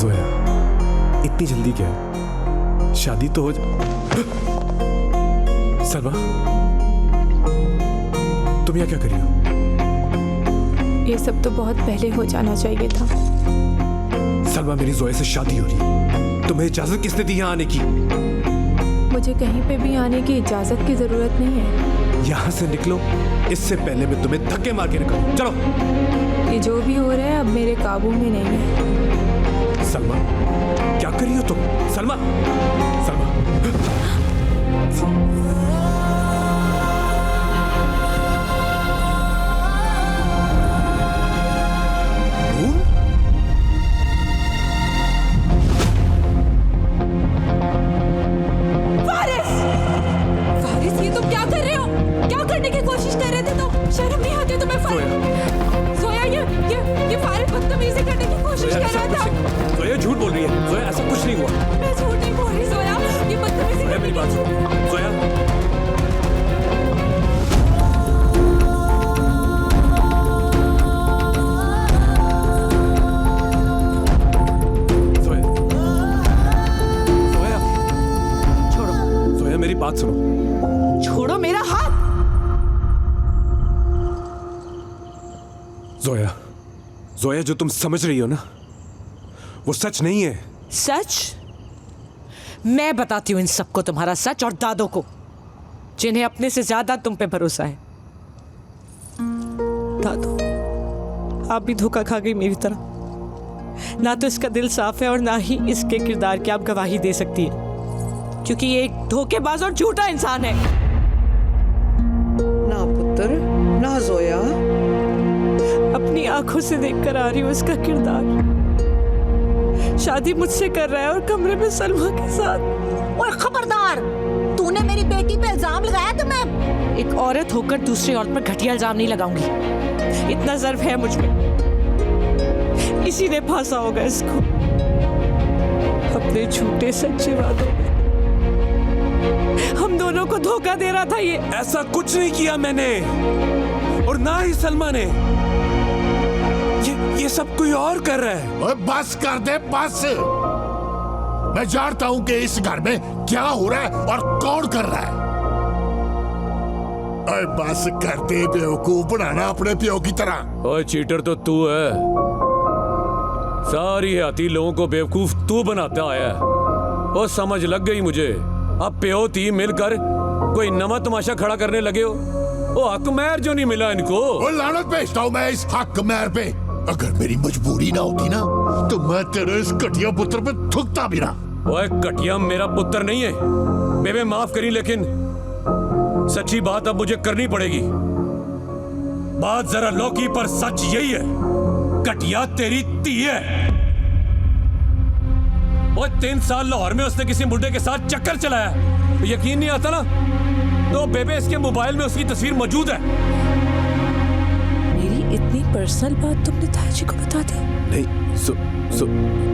जोया, इतनी जल्दी क्या है? शादी तो हो सलमा, तुम यहाँ क्या कर रही हो? ये सब तो बहुत पहले हो जाना चाहिए था। सलमा, मेरी जोया से शादी हो रही, तुम्हें इजाजत किसने दी यहाँ आने की? मुझे कहीं पे भी आने की इजाजत की जरूरत नहीं है। यहाँ से निकलो, इससे पहले मैं तुम्हें धक्के मार के निकलूं। चलो। ये जो भी हो रहा है अब मेरे काबू में नहीं है। सलमा, क्या कर रही हो तुम? सलमा, सलमा। झूठ बोल रही है जोया, ऐसा कुछ नहीं हुआ। मैं झूठ नहीं बोल रही जोया, ये बदतमीजी जोया, मेरी बात सुनो। जोया, जोया, छोड़ो। जोया, मेरी बात सुनो। छोड़ो मेरा हाथ। जोया, जोया, जो तुम समझ रही हो ना, वो सच नहीं है। सच? मैं बताती हूं इन सबको तुम्हारा सच, और दादों को, जिन्हें अपने से ज्यादा तुम पे भरोसा है। दादो, आप भी धोखा खा गई मेरी तरह। ना तो इसका दिल साफ है और ना ही इसके किरदार की आप गवाही दे सकती है, क्योंकि ये एक धोखेबाज और झूठा इंसान है। ना पुत्र, ना जोया, अपनी आंखों से देखकर आ रही हूं इसका किरदार। शादी मुझसे कर रहा है और कमरे में सलमा के साथ। ओए खबरदार, तूने मेरी बेटी पे इल्जाम लगाया तो मैं एक औरत होकर दूसरी औरत पर घटिया इल्जाम नहीं लगाऊंगी। इतना जर्फ है मुझ में, इसी ने फांसा होगा इसको अपने झूठे सच्चे वादों में। हम दोनों को धोखा दे रहा था ये। ऐसा कुछ नहीं किया मैंने, और ना ही सलमा ने। ये सब कोई और कर रहा है। ओए बस कर दे, बस। मैं जानता हूं कि इस घर में क्या हो रहा है और कौन कर रहा है। ओए बस कर दे, बेवकूफ बनाना अपने प्यो की तरह। ओए चीटर तो तू है, सारी हयाती लोगों को बेवकूफ तू बनाता आया है। ओ समझ लग गई मुझे, अब प्यो ती मिलकर कोई नवा तमाशा खड़ा करने लगे हो। ओ हक महर जो नहीं मिला इनको। ओ लानत भेजता हूं मैं इस हक महर पे। अगर मेरी मजबूरी ना होती ना, तो मैं तेरे इस घटिया पुत्र पे थूकता भी ना। ओए घटिया मेरा पुत्र नहीं है, बेबे माफ करी, लेकिन सच्ची बात अब मुझे करनी पड़ेगी। बात जरा लौकी पर सच यही है, घटिया तेरी धी है। ओए 3 साल लाहौर में उसने किसी बुड्ढे के साथ चक्कर चलाया, तो यकीन नहीं आता ना, तो बेबे इसके मोबाइल में उसकी तस्वीर मौजूद है। इतनी पर्सनल बात तुमने ताया जी को बता दी? नहीं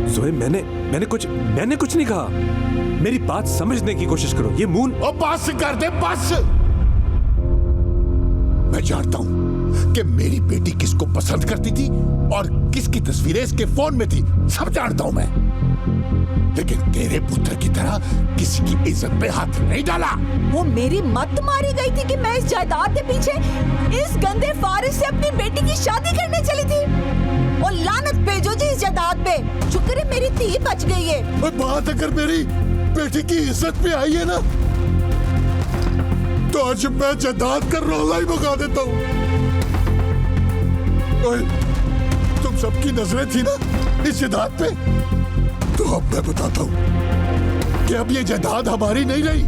जोए, मैंने कुछ नहीं कहा। मेरी बात समझने की कोशिश करो। ये मून। ओ बस कर दे, बस। मैं जानता हूं कि मेरी बेटी किसको पसंद करती थी और किसकी तस्वीरें इसके फोन में थी, सब जानता हूं मैं। लेकिन तेरे पुत्र की तरह किसी की इज्जत पे हाथ नहीं डाला। वो मेरी मत मारी गई थी कि मैं इस जायदाद के पीछे इस गंदे फारिस से अपनी बेटी की शादी करने चली थी। और लानत भेजो जी इस जायदाद पे। शुक्र है मेरी धी बच गई है। और बात अगर मेरी बेटी की इज्जत पे आई है ना, तो आज मैं जायदाद का रोला ही भगा देता हूँ। तुम सबकी नजरें थी ना इस जायदाद पे, तो अब मैं बताता हूं कि अब ये जायदाद हमारी नहीं रही।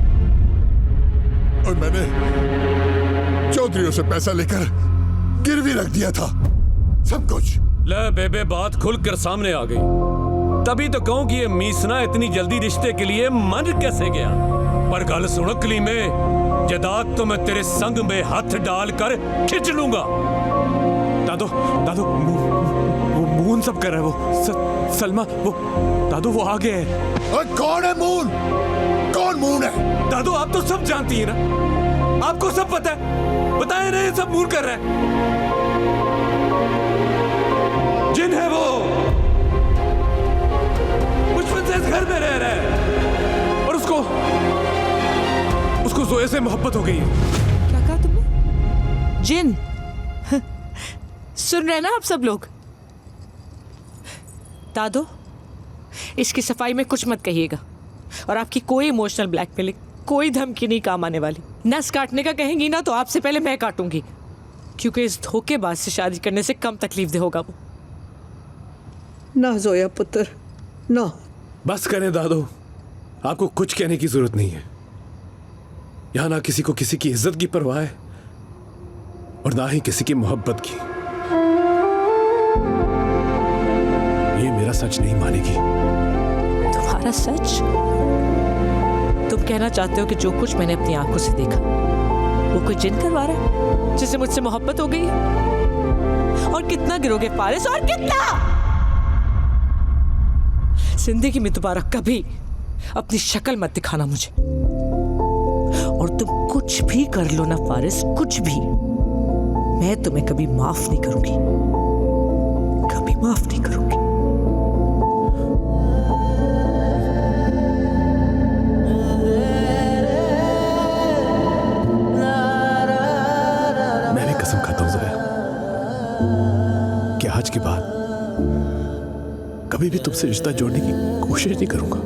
और मैंने चौधरियों से पैसा लेकर गिरवी रख दिया था, सब कुछ। ले बेबे, बात खुलकर सामने आ गई। तभी तो कहूं कि ये मीसना इतनी जल्दी रिश्ते के लिए मन कैसे गया। पर गल सुनो कलीमे, जायदाद तो मैं तेरे संग में हाथ डालकर खींच लूंगा। दादो, वो मून सब कर रहा है। वो सलमा, वो दादो, वो आगे है। और कौन है मून? कौन मून है? दादो, आप तो सब जानती है ना, आपको सब पता है। बताए ना, ये सब मून कर रहा है। जिन है वो। जोया से मोहब्बत हो गई है। क्या कहा तुमने? जिन? सुन रहे ना आप सब लोग? दादो, इसकी सफाई में कुछ मत कहिएगा, और आपकी कोई इमोशनल ब्लैकमेलिंग, कोई धमकी नहीं काम आने वाली। नस काटने का कहेंगी ना तो आपसे पहले मैं काटूंगी, क्योंकि इस धोखेबाज से शादी करने से कम तकलीफ दे होगा वो। ना जोया पुत्र, ना। बस करें दादो, आपको कुछ कहने की जरूरत नहीं है। यहां ना किसी को किसी की इज्जत की परवाह है और ना ही किसी की मोहब्बत की। ये मेरा सच नहीं मानेगी। तुम्हारा सच? तुम कहना चाहते हो कि जो कुछ मैंने अपनी आंखों से देखा वो कोई जिन करवा रहा है जिससे मुझसे मोहब्बत हो गई है? और कितना गिरोगे फारिस, और कितना? जिंदगी में दोबारा कभी अपनी शक्ल मत दिखाना मुझे। और तुम कुछ भी कर लो ना फारिस, कुछ भी, मैं तुम्हें कभी माफ नहीं करूंगी, कभी माफ नहीं करूंगी। मैं भी कसम खाता हूं जोया कि आज के बाद कभी भी तुमसे रिश्ता जोड़ने की कोशिश नहीं करूंगा।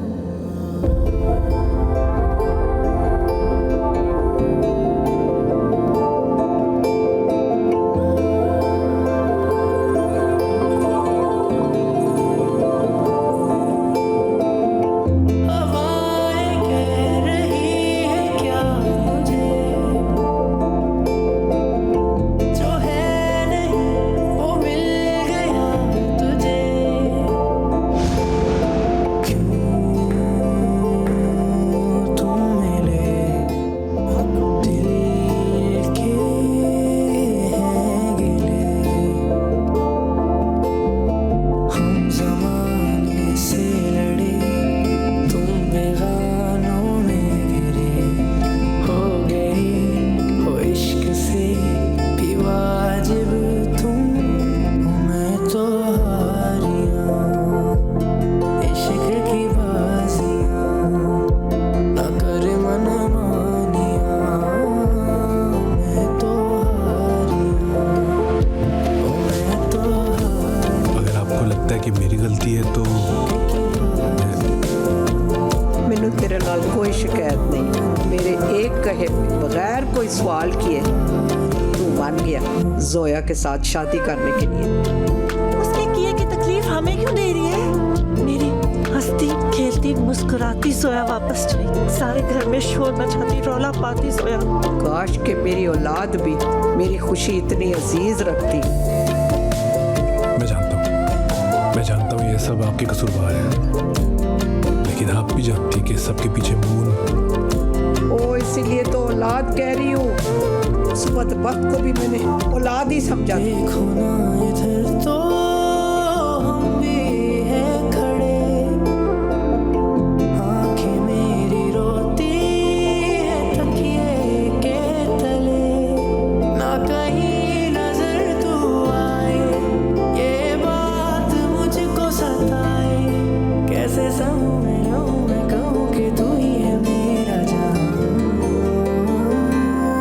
कि मेरी गलती है तो मैनू तेरे नाल कोई शिकायत नहीं। मेरे एक कहे बगैर कोई सवाल किए तू मान गया जोया के साथ शादी करने के लिए। उसके किए की तकलीफ हमें क्यों दे रही है? मेरी हंसती खेलती मुस्कुराती जोया वापस चली, सारे घर में शोर मचाती रौला पाती जोया। काश के मेरी औलाद भी मेरी खुशी इतनी अजीज रखती। मैं जानता हूँ ये सब आपके कसूरवार है, लेकिन आप भी जानती कि सबके पीछे मून। ओ इसीलिए तो औलाद कह रही हूँ। उस बदबख्त को भी मैंने औलाद ही समझा। देखो ना इधर तो हम भी